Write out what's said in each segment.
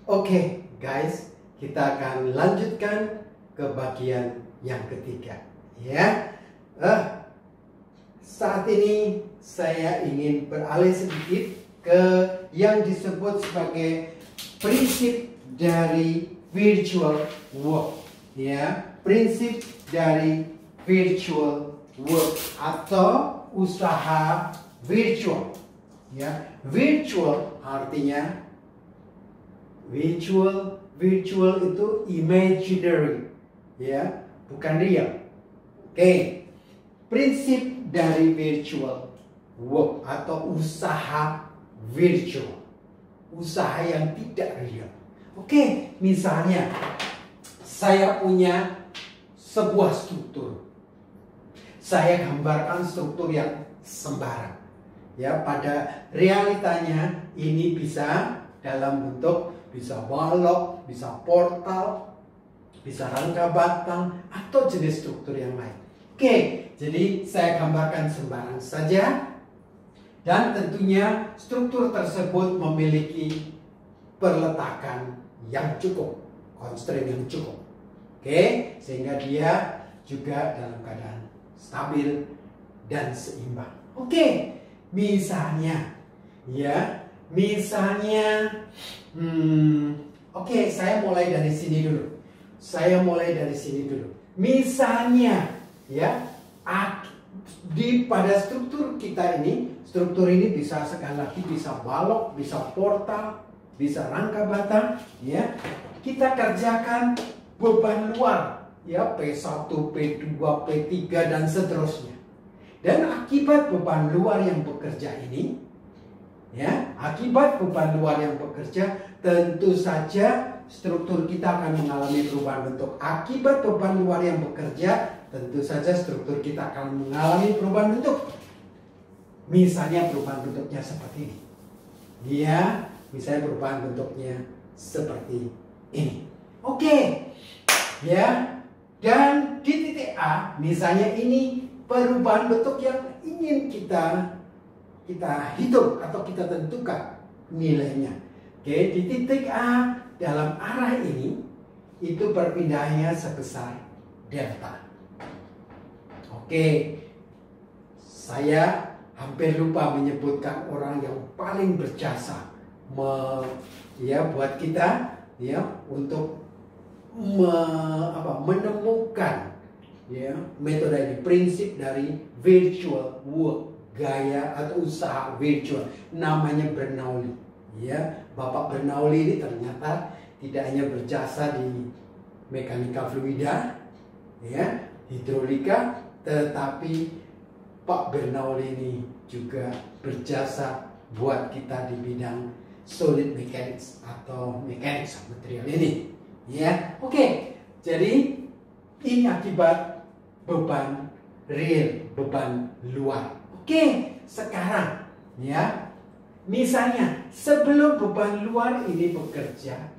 Oke, guys, kita akan lanjutkan ke bagian yang ketiga, ya. Saat ini saya ingin beralih sedikit ke yang disebut sebagai prinsip dari virtual work, ya. Prinsip dari virtual work atau usaha virtual, ya. Virtual artinya virtual itu imaginary, ya, bukan real. Oke. Prinsip dari virtual work atau usaha virtual, usaha yang tidak real. Oke, misalnya saya punya sebuah struktur. Saya gambarkan struktur yang sembarang. Ya, pada realitanya ini bisa dalam bentuk bisa balok, bisa portal, bisa rangka batang, atau jenis struktur yang lain. Oke, jadi saya gambarkan sembarang saja. Dan tentunya struktur tersebut memiliki perletakan yang cukup, constraint yang cukup. Oke, sehingga dia juga dalam keadaan stabil dan seimbang. Oke, misalnya, ya, misalnya, oke, saya mulai dari sini dulu. Misalnya, ya, pada struktur kita ini, struktur ini bisa sekali lagi bisa balok, bisa portal, bisa rangka batang, ya. Kita kerjakan beban luar, ya, P1, P2, P3 dan seterusnya. Dan akibat beban luar yang bekerja ini, ya, akibat beban luar yang bekerja, tentu saja struktur kita akan mengalami perubahan bentuk. Akibat beban luar yang bekerja, tentu saja struktur kita akan mengalami perubahan bentuk. Misalnya perubahan bentuknya seperti ini. Ya, misalnya perubahan bentuknya seperti ini. Oke. Ya. Dan di titik A, misalnya ini perubahan bentuk yang ingin kita hitung atau kita tentukan nilainya. Oke, di titik A dalam arah ini itu perpindahannya sebesar delta. Oke, saya hampir lupa menyebutkan orang yang paling berjasa buat kita, ya, untuk menemukan, ya, metode ini, prinsip dari virtual work, gaya atau usaha virtual, namanya Bernoulli. Ya, Bapak Bernoulli ini ternyata tidak hanya berjasa di mekanika fluida, ya, hidrolika, tetapi Pak Bernoulli ini juga berjasa buat kita di bidang solid mechanics atau mechanics of material ini. Ya, oke. Jadi ini akibat beban real, beban luar. Oke, sekarang, ya, misalnya sebelum beban luar ini bekerja,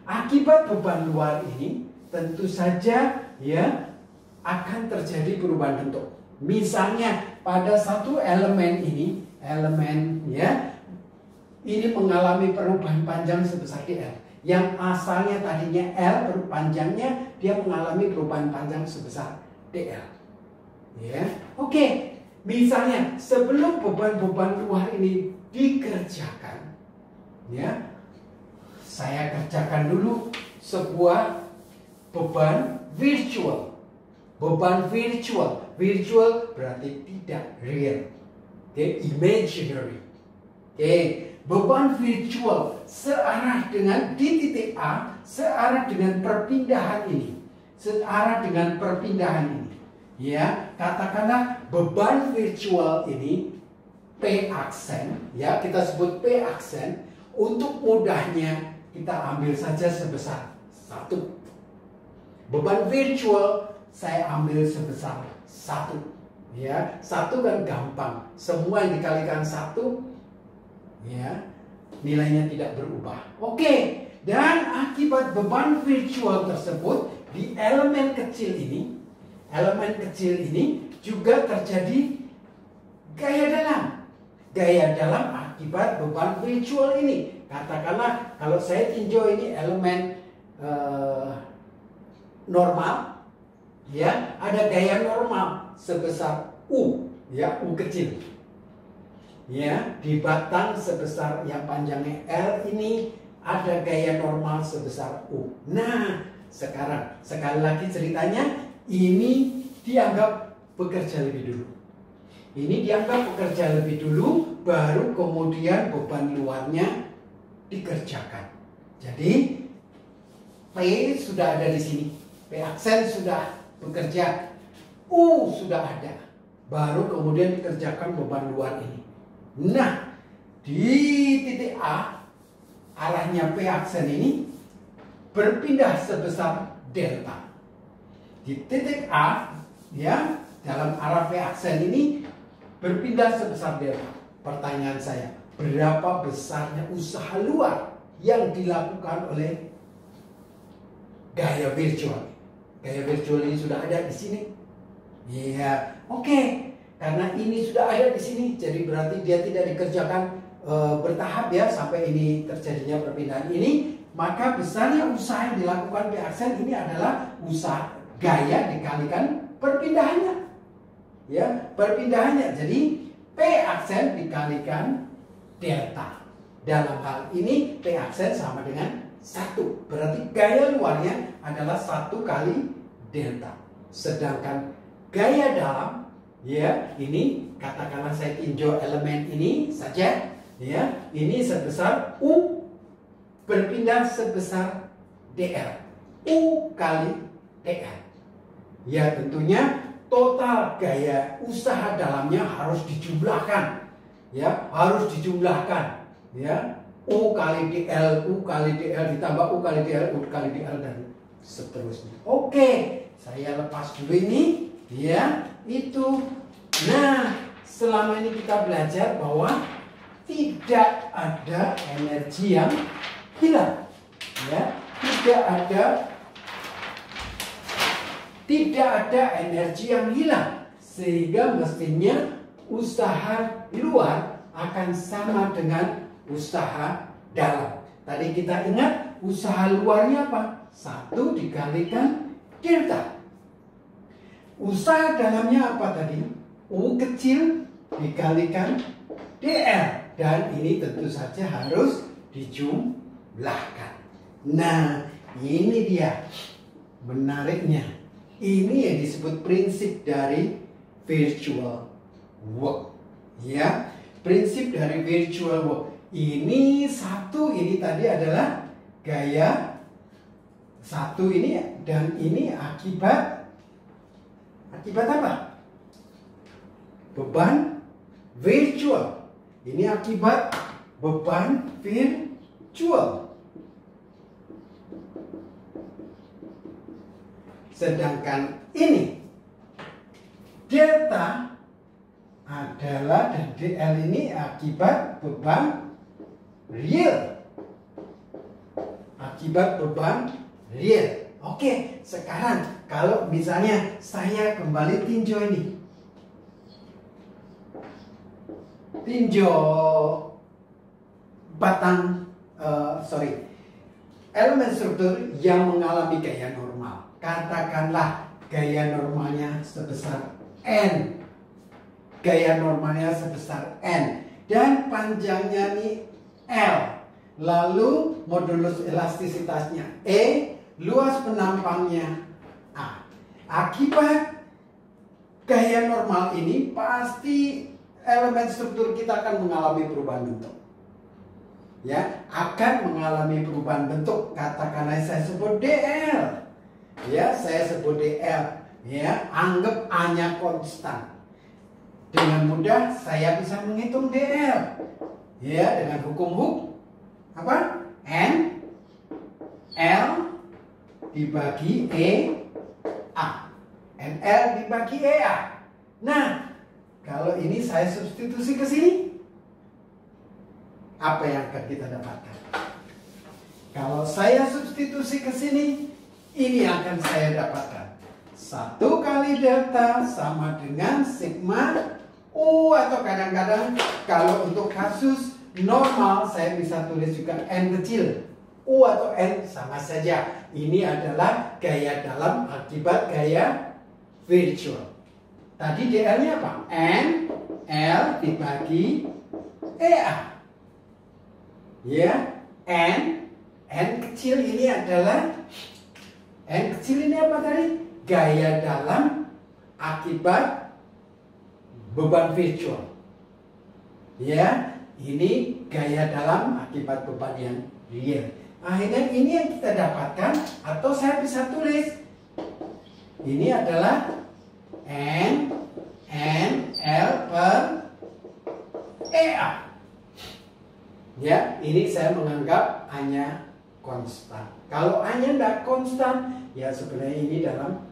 akibat beban luar ini tentu saja, ya, akan terjadi perubahan bentuk. Misalnya pada satu elemen ini, ya, ini mengalami perubahan panjang sebesar dl. Yang asalnya tadinya L, panjangnya dia mengalami perubahan panjang sebesar dl. Ya, oke. Misalnya sebelum beban-beban luar ini dikerjakan, ya, saya kerjakan dulu sebuah beban virtual. Beban virtual berarti tidak real, imaginary. Beban virtual searah dengan di titik A, searah dengan perpindahan ini, Ya, katakanlah beban virtual ini P aksen, ya, kita sebut P aksen. Untuk mudahnya kita ambil saja sebesar 1. Beban virtual saya ambil sebesar 1. Ya, 1 kan gampang. Semua yang dikalikan 1, ya, nilainya tidak berubah. Oke. Dan akibat beban virtual tersebut di elemen kecil ini juga terjadi gaya dalam. Gaya dalam akibat beban virtual ini. Katakanlah kalau saya tinjau ini elemen normal, ya, ada gaya normal sebesar U, ya, U kecil. Ya, di batang sebesar yang panjangnya L ini ada gaya normal sebesar U. Nah, sekarang sekali lagi ceritanya ini dianggap bekerja lebih dulu. Ini dianggap bekerja lebih dulu, baru kemudian beban luarnya dikerjakan. Jadi P sudah ada di sini, P aksen sudah bekerja, U sudah ada, baru kemudian dikerjakan beban luar ini. Nah, di titik A arahnya P aksen ini berpindah sebesar delta. Di titik A, ya, dalam arah P aksen ini berpindah sebesar delta. Pertanyaan saya, berapa besarnya usaha luar yang dilakukan oleh gaya virtual? Gaya virtual ini sudah ada di sini. Iya, oke. Karena ini sudah ada di sini, jadi berarti dia tidak dikerjakan bertahap ya sampai ini terjadinya perpindahan ini. Maka besarnya usaha yang dilakukan P aksen ini adalah usaha gaya dikalikan perpindahannya. Ya, perpindahannya. Jadi P aksen dikalikan delta. Dalam hal ini P aksen sama dengan 1. Berarti gaya luarnya adalah 1 kali delta. Sedangkan gaya dalam, ya, ini katakanlah saya tinjau elemen ini saja, ya, ini sebesar U berpindah sebesar dl. U kali dl. Ya, tentunya total gaya usaha dalamnya harus dijumlahkan, ya, harus dijumlahkan, ya, U kali dl, U kali dl ditambah U kali dl, U kali dl dan seterusnya. Oke, saya lepas dulu ini, ya, itu. Nah, selama ini kita belajar bahwa tidak ada energi yang hilang, ya, tidak ada energi yang hilang, sehingga mestinya usaha luar akan sama dengan usaha dalam. Tadi kita ingat usaha luarnya apa? 1 dikalikan delta. Usaha dalamnya apa tadi? U kecil dikalikan dl, dan ini tentu saja harus dijumlahkan. Nah, ini dia menariknya. Ini yang disebut prinsip dari virtual work, ya, prinsip dari virtual work. Ini tadi adalah gaya 1 ini, dan ini akibat apa? Beban virtual. Ini akibat beban virtual. Sedangkan ini delta adalah, dan dl ini akibat beban real. Akibat beban real. Oke, sekarang kalau misalnya saya kembali tinjau ini. Tinjau batang, elemen struktur yang mengalami gaya normal. Katakanlah gaya normalnya sebesar N. Gaya normalnya sebesar N. Dan panjangnya ini L. Lalu modulus elastisitasnya E. Luas penampangnya A. Akibat gaya normal ini pasti elemen struktur kita akan mengalami perubahan bentuk. Ya, akan mengalami perubahan bentuk. Katakanlah saya sebut DL. Ya, saya sebut DL. Ya, anggap A-nya konstan. Dengan mudah saya bisa menghitung DL. Ya, dengan hukum apa? N L dibagi E A. NL dibagi EA. Nah, kalau ini saya substitusi ke sini, apa yang akan kita dapatkan? Kalau saya substitusi ke sini, ini akan saya dapatkan. 1 kali delta sama dengan sigma U, atau kadang-kadang kalau untuk kasus normal saya bisa tulis juga N kecil. U atau N sama saja. Ini adalah gaya dalam akibat gaya virtual. Tadi DL-nya apa? N, L dibagi EA. Ya, N kecil ini adalah, N kecil ini apa tadi? Gaya dalam akibat beban virtual. Ya, ini gaya dalam akibat beban yang real. Akhirnya ini yang kita dapatkan, atau saya bisa tulis ini adalah N L per EA. Ya, ini saya menganggap hanya konstan. Kalau hanya tidak konstan, ya sebenarnya ini dalam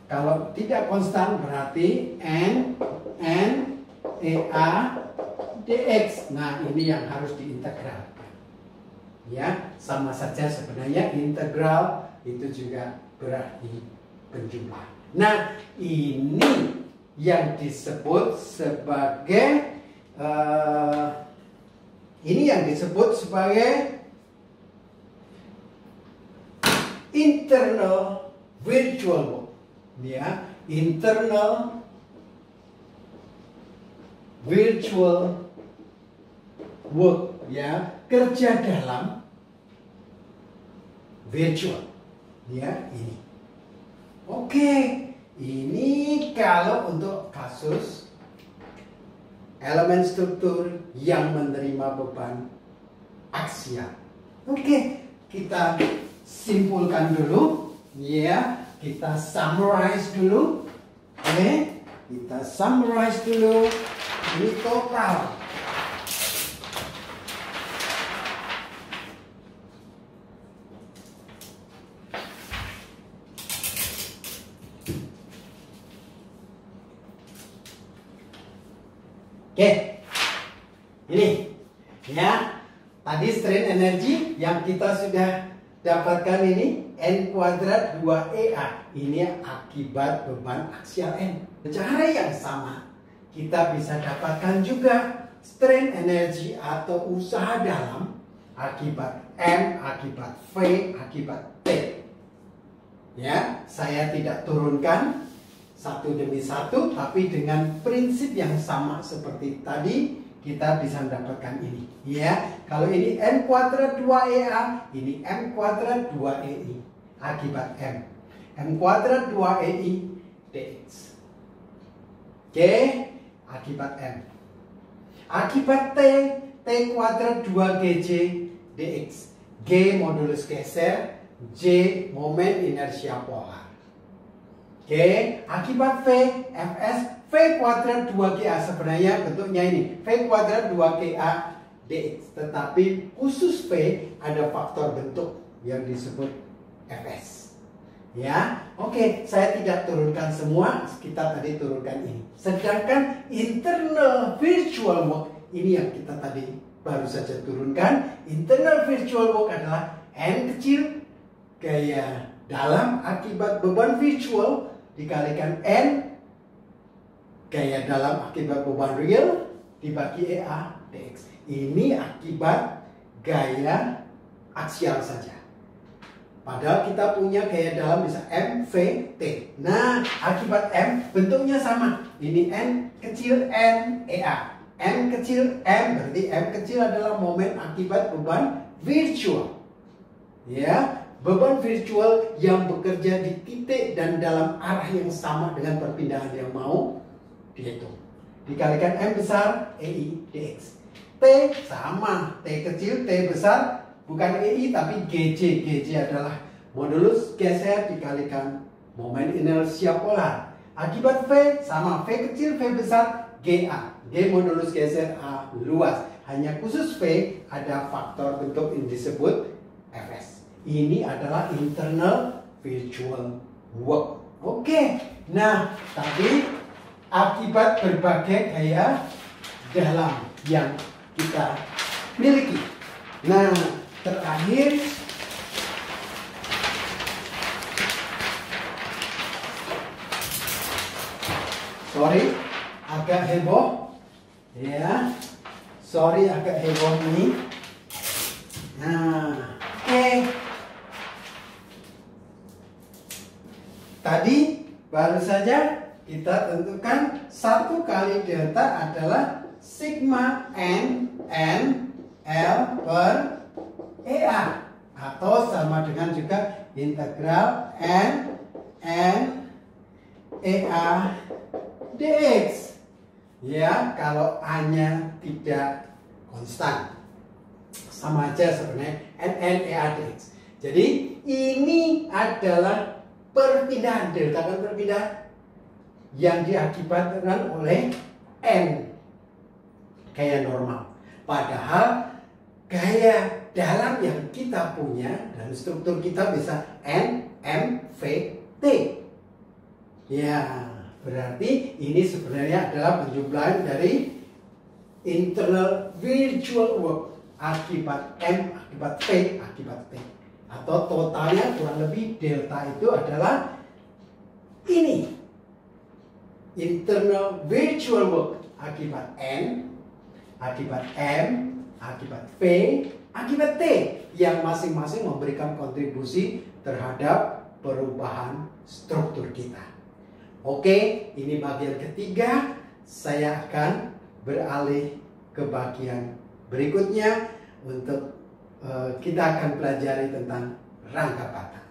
kalau tidak konstan berarti N EA dx. Nah, ini yang harus diintegralkan. Ya, sama saja sebenarnya integral itu juga berarti penjumlah. Nah, ini yang disebut sebagai internal virtual work. Ya, internal virtual work, ya, kerja dalam virtual. Ya, ini. Oke, ini kalau untuk kasus elemen struktur yang menerima beban aksial. Oke, kita simpulkan dulu, ya. Kita summarize dulu. Oke, kita summarize dulu. Ini total. Oke, ini ya, tadi strain energi yang kita sudah dapatkan ini N kuadrat 2EA. Ini akibat beban aksial N. Cara yang sama kita bisa dapatkan juga strain energi atau usaha dalam akibat M, akibat V, akibat T. Ya, saya tidak turunkan satu demi satu, tapi dengan prinsip yang sama seperti tadi kita bisa mendapatkan ini. Ya, kalau ini N kuadrat 2EA, ini M kuadrat 2EI akibat M. M kuadrat 2EI dx. Oke, akibat M. Akibat T, T kuadrat 2GJ dx. G modulus geser, J momen inersia polar. Oke, akibat V, Fs, V kuadrat 2GA. Sebenarnya bentuknya ini, V kuadrat 2GA dx. Tetapi khusus V ada faktor bentuk yang disebut Fs. Ya, oke, saya tidak turunkan semua, kita tadi turunkan ini. Sedangkan internal virtual work, ini yang kita tadi baru saja turunkan. Internal virtual work adalah N kecil, gaya dalam akibat beban virtual, dikalikan N gaya dalam akibat beban real dibagi EA dx. Ini akibat gaya aksial saja. Padahal kita punya gaya dalam bisa M, V, T. Nah, akibat M bentuknya sama. Ini N kecil N EA. M kecil M berarti M kecil adalah momen akibat beban virtual. Ya. Beban virtual yang bekerja di titik dan dalam arah yang sama dengan perpindahan yang mau dihitung. Dikalikan M besar, EI dx. T sama, T kecil, T besar, bukan EI tapi GJ. GJ adalah modulus geser dikalikan momen inersia polar. Akibat V sama, V kecil, V besar, GA. G modulus geser A luas. Hanya khusus V ada faktor bentuk yang disebut Fs. Ini adalah internal virtual work. Oke, nah tadi akibat berbagai gaya dalam yang kita miliki. Nah, terakhir agak heboh. Ya, sorry agak heboh ini. Nah, oke. Tadi baru saja kita tentukan 1 kali delta adalah sigma n L per EA, atau sama dengan juga integral n EA dx. Ya, kalau A-nya tidak konstan, sama aja sebenarnya n EA dx. Jadi ini adalah perpindahan, delta kan perpindahan yang diakibatkan oleh n gaya normal. Padahal gaya dalam yang kita punya dan struktur kita bisa n m v t. Ya, berarti ini sebenarnya adalah penjumlahan dari internal virtual work akibat m akibat v akibat t. Atau totalnya kurang lebih delta itu adalah ini, internal virtual work akibat n, akibat m, akibat v, akibat t, yang masing-masing memberikan kontribusi terhadap perubahan struktur kita. Oke, ini bagian ketiga. Saya akan beralih ke bagian berikutnya untuk kita akan pelajari tentang rangka bata.